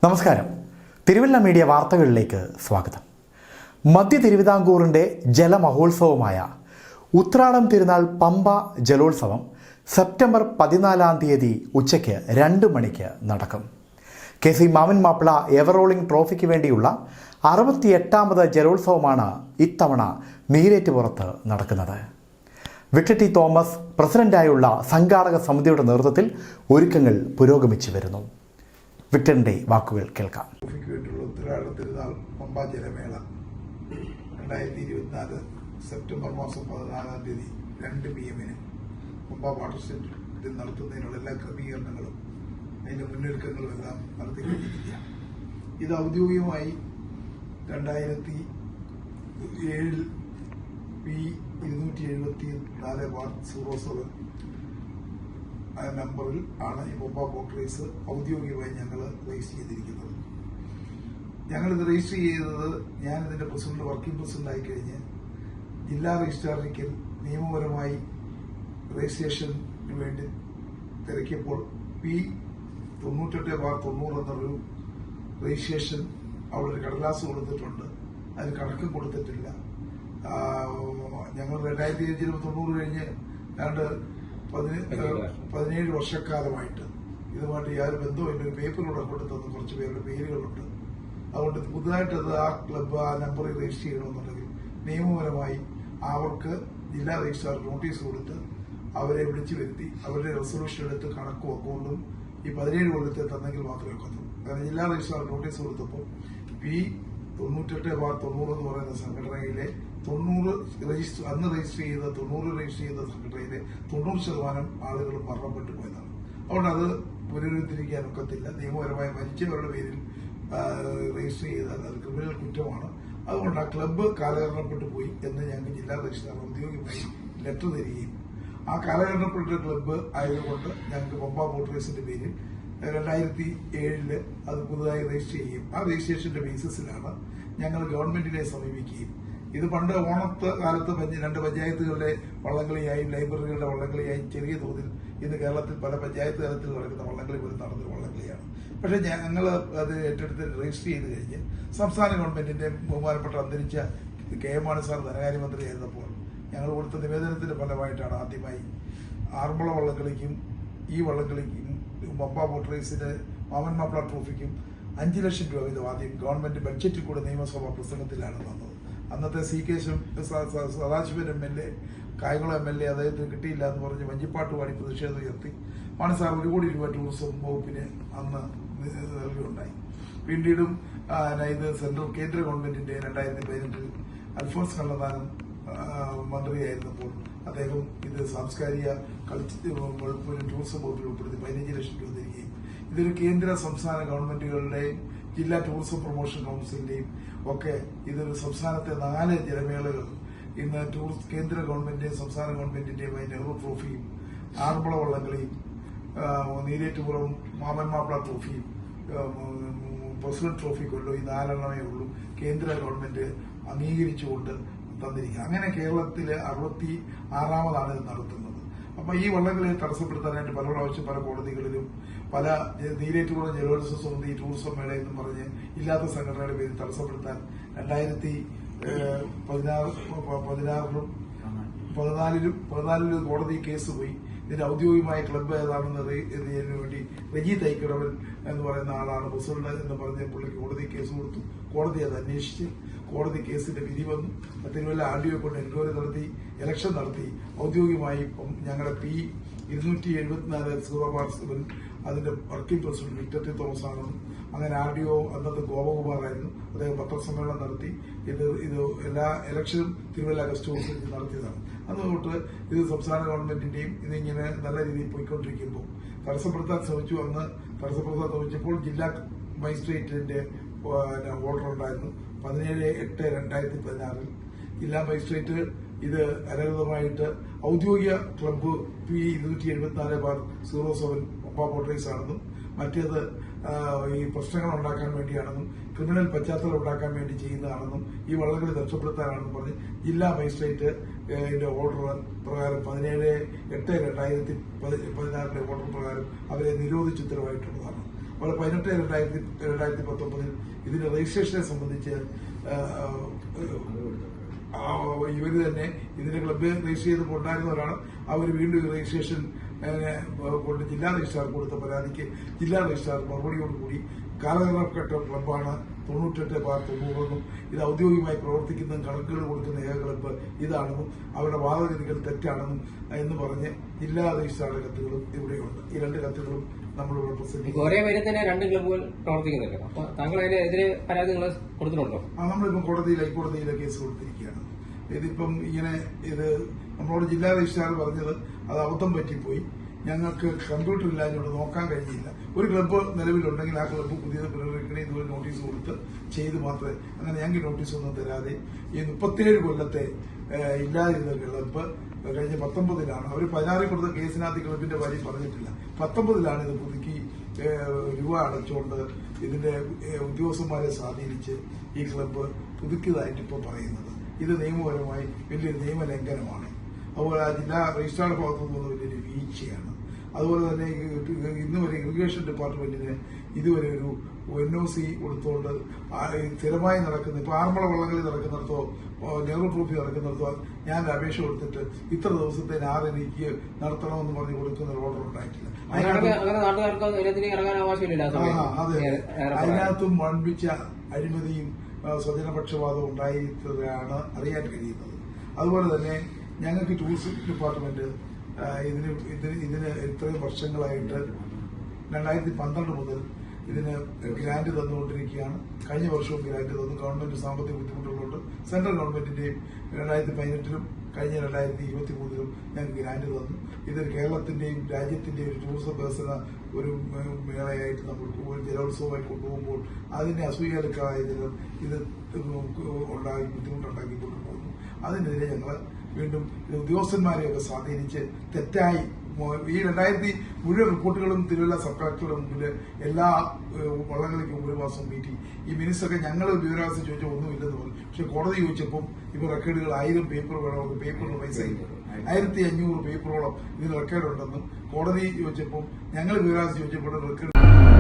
നമസ്കാരം. തിരുവല്ല മീഡിയ വാർത്തകളിലേക്ക് സ്വാഗതം. മധ്യ തിരുവിതാംകൂറിൻ്റെ ജലമഹോത്സവമായ ഉത്രാടം തിരുനാൾ പമ്പ ജലോത്സവം സെപ്റ്റംബർ 14 ഉച്ചയ്ക്ക് 2 മണിക്ക് നടക്കും. KC മാമൻ മാപ്പിള എവറോളിംഗ് ട്രോഫിക്ക് വേണ്ടിയുള്ള 68ാമത് ജലോത്സവമാണ് ഇത്തവണ നീരേറ്റുപുറത്ത് നടക്കുന്നത്. വിക്ടർ ടി തോമസ് പ്രസിഡന്റായുള്ള സംഘാടക സമിതിയുടെ നേതൃത്വത്തിൽ ഒരുക്കങ്ങൾ പുരോഗമിച്ചു വരുന്നു. വിക്ടറിന്റെ വാക്കുകൾ കേൾക്കാം. ഉത്രാടം തിരുനാൾ പമ്പ ജലമേള 2024 സെപ്റ്റംബർ മാസം 14 2 PM പമ്പ വാട്ടർ സ്റ്റേഷനിൽ നടത്തുന്നതിനുള്ള എല്ലാ ക്രമീകരണങ്ങളും അതിന്റെ മുന്നൊരുക്കങ്ങളും എല്ലാം നടത്തി കഴിഞ്ഞിരിക്കുകയാണ്. ഇത് ഔദ്യോഗികമായി 2007 P274/07 നമ്പറിൽ ആണ് ഈ പമ്പ ബോട്ട് റേസ് ഔദ്യോഗികമായി ഞങ്ങൾ രജിസ്റ്റർ ചെയ്തിരിക്കുന്നത്. ഞങ്ങളിത് രജിസ്റ്റർ ചെയ്തത് ഞാനിതിന്റെ പ്രസിഡന്റ് വർക്കിംഗ് പ്രസിഡന്റായി കഴിഞ്ഞ് ജില്ലാ രജിസ്ട്രാറിൽ നിയമപരമായി രജിസ്ട്രേഷന് വേണ്ടി തിരക്കിയപ്പോൾ P98/90 എന്നൊരു രജിസ്ട്രേഷൻ അവിടെ ഒരു കടലാസ് കൊടുത്തിട്ടുണ്ട്. അതിന് കണക്കും കൊടുത്തിട്ടില്ല. ഞങ്ങൾ 2005 90 കഴിഞ്ഞ് 17 വർഷക്കാലമായിട്ട് ഇതുമായിട്ട് യാതൊരു ബന്ധവും ഒരു പേപ്പറിലൂടെ കൊടുത്തത് കുറച്ച് പേരുടെ പേരുകളുണ്ട്. അതുകൊണ്ട് പുതുതായിട്ട് ആ ക്ലബ്ബ് ആ നമ്പറിൽ രജിസ്റ്റർ ചെയ്യണമെന്നുണ്ടെങ്കിൽ നിയമപരമായി അവർക്ക് ജില്ലാ രജിസ്ട്രാർ നോട്ടീസ് കൊടുത്ത് അവരെ വിളിച്ചു വരുത്തി അവരുടെ റെസൊല്യൂഷൻ എടുത്ത് കണക്കും അക്കൗണ്ടും ഈ 17 കൊല്ലത്തെ തന്നെങ്കിൽ മാത്രമേ ഒക്കത്തുള്ളൂ. കാരണം ജില്ലാ രജിസ്ട്രാർ നോട്ടീസ് കൊടുത്തപ്പോൾ P98/90 എന്ന് പറയുന്ന സംഘടനയിലെ 90 അന്ന് രജിസ്റ്റർ ചെയ്ത സംഘടനയിലെ 90% ആളുകൾ മരണപ്പെട്ടു പോയതാണ്. അതുകൊണ്ട് അത് പുനരുദ്ധരിക്കാൻ ഒക്കത്തില്ല. നിയമപരമായി മരിച്ചവരുടെ പേരിൽ രജിസ്റ്റർ ചെയ്താൽ അത് ക്രിമിനൽ കുറ്റമാണ്. അതുകൊണ്ട് ആ ക്ലബ്ബ് കാലഹരണപ്പെട്ടു പോയി എന്ന് ഞങ്ങൾക്ക് ജില്ലാ രജിസ്ട്രാർ ഔദ്യോഗികമായി ലെറ്റർ തരികയും ആ കാലഹരണപ്പെട്ട ക്ലബ്ബ് ആയതുകൊണ്ട് ഞങ്ങൾക്ക് പമ്പ ബോട്ട് റേസിന്റെ പേരിൽ 2007 അത് പുതുതായി രജിസ്റ്റർ ചെയ്യും. ആ രജിസ്ട്രേഷന്റെ ബേസിസിലാണ് ഞങ്ങൾ ഗവൺമെന്റിനെ സമീപിക്കുകയും ഇത് പണ്ട് ഓണത്തെ കാലത്ത് 2 പഞ്ചായത്തുകളുടെ വള്ളംകളിയായും ലൈബ്രറികളുടെ വള്ളംകളിയായും ചെറിയ തോതിൽ ഇന്ന് കേരളത്തിൽ പല പഞ്ചായത്ത് തലത്തിൽ നടക്കുന്ന വള്ളംകളി പോലും നടന്നൊരു വള്ളംകളിയാണ്. പക്ഷെ ഞങ്ങൾ അത് ഏറ്റെടുത്ത് രജിസ്റ്റർ ചെയ്ത് കഴിഞ്ഞ് സംസ്ഥാന ഗവൺമെന്റിന്റെ ബഹുമാനപ്പെട്ട അന്തരിച്ച KM മാണി സാർ ധനകാര്യമന്ത്രിയായിരുന്നപ്പോൾ ഞങ്ങൾ കൊടുത്ത നിവേദനത്തിന്റെ ഫലമായിട്ടാണ് ആദ്യമായി ആറന്മുള വള്ളംകളിക്കും ഈ വള്ളംകളിക്കും പമ്പ ബോട്ട് റേസിന് മാമൻ മാപ്പിള ട്രോഫിക്കും 5 ലക്ഷം രൂപ വീതം ആദ്യം ഗവൺമെന്റ് ബഡ്ജറ്റിൽ കൂടെ നിയമസഭാ പ്രസംഗത്തിലാണ് തന്നത്. അന്നത്തെ CK Sadasivan MLA Kayamkulam MLA അദ്ദേഹത്തിന് കിട്ടിയില്ല എന്ന് പറഞ്ഞ് വഞ്ചിപ്പാട്ട് പാടി പ്രതിഷേധം ഉയർത്തി മാണി സാർ 1 കോടി രൂപ ടൂറിസം വകുപ്പിന് അന്ന് നൽകുകയുണ്ടായി. പിന്നീടും ഇത് കേന്ദ്ര ഗവൺമെന്റിന്റെ 2018 അൽഫോൺസ് കണ്ണന്താനം മന്ത്രിയായിരുന്നപ്പോൾ അദ്ദേഹം ഇത് സാംസ്കാരിക വകുപ്പിന് ടൂറിസം വകുപ്പിൽ ഉൾപ്പെടുത്തി 15 ലക്ഷം രൂപ തരികയും ഇതൊരു കേന്ദ്ര സംസ്ഥാന ഗവൺമെന്റുകളുടെയും ജില്ലാ ടൂറിസം പ്രൊമോഷൻ കൌൺസിലിന്റെയും ഒക്കെ ഇതൊരു സംസ്ഥാനത്തെ 4 ജലമേളകൾ ഇന്ന് കേന്ദ്ര ഗവൺമെന്റിന്റെയും സംസ്ഥാന ഗവൺമെന്റിന്റെയുമായി നെഹ്റു ട്രോഫിയും ആറന്മുള വള്ളംകളിയും നീരേറ്റുപുറം മാമൻ മാപ്പിള ട്രോഫിയും പ്രസിഡന്റ് ട്രോഫി കൊല്ലോ ഈ 4 എണ്ണമേ ഉള്ളൂ കേന്ദ്ര ഗവൺമെന്റ് അംഗീകരിച്ചുകൊണ്ട് തന്നിരിക്കുക. അങ്ങനെ കേരളത്തിലെ 66ാമതാണ് ഇത് നടത്തുന്നത്. അപ്പൊ ഈ വള്ളങ്ങളെ തടസ്സപ്പെടുത്താനായിട്ട് പല പ്രാവശ്യം പല കോടതികളിലും പല നീരേറ്റുപുറം ജലോത്സവ സമിതി ടൂറിസം മേള എന്നും പറഞ്ഞ് ഇല്ലാത്ത സംഘടനയുടെ പേരിൽ തടസ്സപ്പെടുത്താൻ 2014 കോടതി കേസ് പോയി. ഇതിന്റെ ഔദ്യോഗികമായ ക്ലബ്ബ് ഏതാണെന്ന് അറിയുന്നതിന് വേണ്ടി റജി തൈക്കടവൻ എന്ന് പറയുന്ന ആളാണ് പ്രസിഡന്റ് എന്ന് പറഞ്ഞ പുള്ളിക്ക് കോടതി കേസ് കൊടുത്തു. കോടതി അത് അന്വേഷിച്ച് കോടതി കേസിന്റെ വിധി വന്നു. തിരുവല്ല RDO കൊണ്ട് എൻക്വയറി നടത്തി ഇലക്ഷൻ നടത്തി ഔദ്യോഗികമായി ഞങ്ങളുടെ P274/07 അതിന്റെ working president Victor T Thomas ആണെന്നും അങ്ങനെ RDO അന്നത്തെ ഗോപകുമാറായിരുന്നു. അദ്ദേഹം പത്രസമ്മേളനം നടത്തി ഇത് എല്ലാ ഇലക്ഷനും തിരുവല്ല ഗസ്റ്റ് ഹൌസിൽ നടത്തിയതാണ്. അതുകൊണ്ട് ഇത് സംസ്ഥാന ഗവൺമെന്റിന്റെയും ഇതിങ്ങനെ നല്ല രീതിയിൽ പോയിക്കൊണ്ടിരിക്കുമ്പോൾ തടസ്സപ്പെടുത്താൻ ശ്രമിച്ചു. അന്ന് തടസ്സപ്പെടുത്താൻ ശ്രമിച്ചപ്പോൾ ജില്ലാ മജിസ്ട്രേറ്റിന്റെ ഓർഡർ ഉണ്ടായിരുന്നു. 17/8/2016 ജില്ലാ മജിസ്ട്രേറ്റ് ഇത് അനധികൃതമായിട്ട് ഔദ്യോഗിക club P274/07 Pamba boat race ആണെന്നും മറ്റേത് ഈ പ്രശ്നങ്ങൾ ഉണ്ടാക്കാൻ വേണ്ടിയാണെന്നും ക്രിമിനൽ പശ്ചാത്തലം ഉണ്ടാക്കാൻ വേണ്ടി ചെയ്യുന്നതാണെന്നും ഈ വള്ളങ്ങളെ രക്ഷപ്പെടുത്താനാണെന്നും പറഞ്ഞ് ജില്ലാ മജിസ്ട്രേറ്റ് ഓർഡർ പ്രകാരം 17/8/2016 ഓർഡർ പ്രകാരം അവരെ നിരോധിച്ച് ഉത്തരവായിട്ടുള്ളതാണ്. അവിടെ 18/2019 ഇതിന്റെ രജിസ്ട്രേഷനെ സംബന്ധിച്ച് ഇവര് തന്നെ ഇതിന്റെ ക്ലബ്ബ് രജിസ്റ്റർ ചെയ്ത് കൊണ്ടായിരുന്നവരാണ്. അവർ വീണ്ടും രജിസ്ട്രേഷൻ കൊണ്ട് ജില്ലാ രജിസ്ട്രാർക്ക് കൊടുത്ത പരാതിക്ക് ജില്ലാ രജിസ്ട്രാർ മറുപടിയോടുകൂടി കാലഘട്ട ക്ലബ്ബാണ് 98/90 ഇത് ഔദ്യോഗികമായി പ്രവർത്തിക്കുന്നതും കണക്കുകൾ കൊടുക്കുന്ന ഏക ക്ലബ്ബ് ഇതാണെന്നും അവരുടെ വാദഗതികൾ തെറ്റാണെന്നും എന്ന് പറഞ്ഞ് ജില്ലാ രജിസ്ട്രാറുടെ കത്തുകളും ഇവിടെയുണ്ട്. ഈ രണ്ട് കത്തുകളും നമ്മളിവിടെ പ്രസന്റ് ഒരേ പേരിൽ തന്നെ രണ്ട് ക്ലബ്ബുകൾ പ്രവർത്തിക്കുന്നുണ്ട്. അപ്പൊ താങ്കൾ അതിനെതിരെ പരാതി നിങ്ങൾ കൊടുത്തിട്ടുണ്ടോ? നമ്മളിപ്പം ഹൈക്കോടതിയിലെ കേസ് കൊടുത്തിരിക്കുകയാണ്. ഇതിപ്പം ഇത് നമ്മളോട് ജില്ലാ രജിസ്ട്രാർ പറഞ്ഞത് അത് അബദ്ധം പറ്റിപ്പോയി, ഞങ്ങൾക്ക് കമ്പ്യൂട്ടർ ഇല്ലാഞ്ഞോട് നോക്കാൻ കഴിഞ്ഞില്ല. ഒരു ക്ലബ്ബ് നിലവിലുണ്ടെങ്കിൽ ആ ക്ലബ്ബ് പുതിയത് പുനർനിർമ്മിക്കണേ ഇതുപോലെ നോട്ടീസ് കൊടുത്ത് ചെയ്ത് മാത്രമേ, അങ്ങനെ ഞങ്ങൾക്ക് നോട്ടീസ് ഒന്നും തരാതെ ഈ 37 കൊല്ലത്തെ ഇല്ലാതിരുന്ന ക്ലബ്ബ് കഴിഞ്ഞ 19-ലാണ് അവർ 16 കൊടുത്ത കേസിനകത്ത് ക്ലബിന്റെ കാര്യം പറഞ്ഞിട്ടില്ല. 19-ലാണ് ഇത് പുതുക്കി രൂപ അടച്ചുകൊണ്ട് ഇതിന്റെ ഉദ്യോഗസ്ഥന്മാരെ സ്വാധീനിച്ച് ഈ ക്ലബ്ബ് പുതുക്കിയതായിട്ട് ഇപ്പോൾ പറയുന്നത്. ഇത് നിയമപരമായി വലിയൊരു നിയമലംഘനമാണ്. അതുപോലെ ആ ജില്ലാ രജിസ്ട്രാറുടെ ഭാഗത്തു നിന്ന് വലിയൊരു വീഴ്ചയാണ്. അതുപോലെ തന്നെ ഇന്ന് വരെ ഇറിഗേഷൻ ഡിപ്പാർട്ട്മെന്റിന് ഇതുവരെ ഒരു NOC കൊടുത്തുകൊണ്ട് സ്ഥിരമായി നടക്കുന്ന ഇപ്പൊ ആറന്മുള വള്ളങ്ങളിൽ നടക്കുന്നിടത്തോ നെഹ്റു ട്രോഫി നടക്കുന്നിടത്തോ ഞാൻ അപേക്ഷ കൊടുത്തിട്ട് ഇത്ര ദിവസത്തെ എനിക്ക് നടത്തണമെന്ന് പറഞ്ഞ് കൊടുക്കുന്ന ഒരു ഓർഡർ ഉണ്ടായിട്ടില്ല. അതിനകത്തും വൻപിച്ച അഴിമതിയും സ്വജനപക്ഷപാതവും ഉണ്ടായിട്ടാണ് അറിയാൻ കഴിയുന്നത്. അതുപോലെ തന്നെ ഞങ്ങൾക്ക് ടൂറിസം ഡിപ്പാർട്ട്മെന്റ് ഇതിന് ഇത്രയും വർഷങ്ങളായിട്ട് 2012 മുതൽ ഇതിന് ഗ്രാന്റ് തന്നുകൊണ്ടിരിക്കുകയാണ്. കഴിഞ്ഞ വർഷവും ഗ്രാന്റ് തന്നു. ഗവൺമെന്റ് സാമ്പത്തിക ബുദ്ധിമുട്ടുള്ളതുകൊണ്ട് സെൻട്രൽ ഗവൺമെന്റിന്റെയും 2018-ലും കഴിഞ്ഞ 2023-ലും ഞങ്ങൾക്ക് ഗ്രാന്റ് തന്നു. ഇതൊരു കേരളത്തിന്റെയും രാജ്യത്തിന്റെയും ഒരു ടൂറിസം വികസന ഒരു മേളയായിട്ട് നമ്മൾ ജലോത്സവമായി കൊണ്ടുപോകുമ്പോൾ അതിന്റെ അസൂയാലുക്കളായതിലും ഇത് ബുദ്ധിമുട്ടുണ്ടാക്കിക്കൊണ്ട് പോകുന്നു. അതിനെതിരെ ഞങ്ങൾ വീണ്ടും ഉദ്യോഗസ്ഥന്മാരെയൊക്കെ സ്വാധീനിച്ച് തെറ്റായി ഈ 2000 മുഴുവൻ റിപ്പോർട്ടുകളും തിരുവല്ല സബ് കളക്ടറുടെ മുമ്പിൽ എല്ലാ വള്ളങ്ങളിലേക്കും 1 മാസം മീറ്റിംഗ് ഈ മിനിസ്റ്ററൊക്കെ ഞങ്ങൾ വിവരാവകാശം ചോദിച്ചാൽ ഒന്നുമില്ലെന്ന് പറഞ്ഞു. പക്ഷെ കോടതി ചോദിച്ചപ്പോൾ ഇപ്പൊ റെക്കോർഡുകൾ 1000 പേപ്പർ വേണം, പേപ്പറിന് പൈസ 1500 പേപ്പറോളം ഇതിന് റെക്കോർഡ് ഉണ്ടെന്നും കോടതി ചോദിച്ചപ്പോൾ ഞങ്ങൾ വിവരാവകാശം ചോദിച്ചപ്പോൾ റെക്കോർഡ്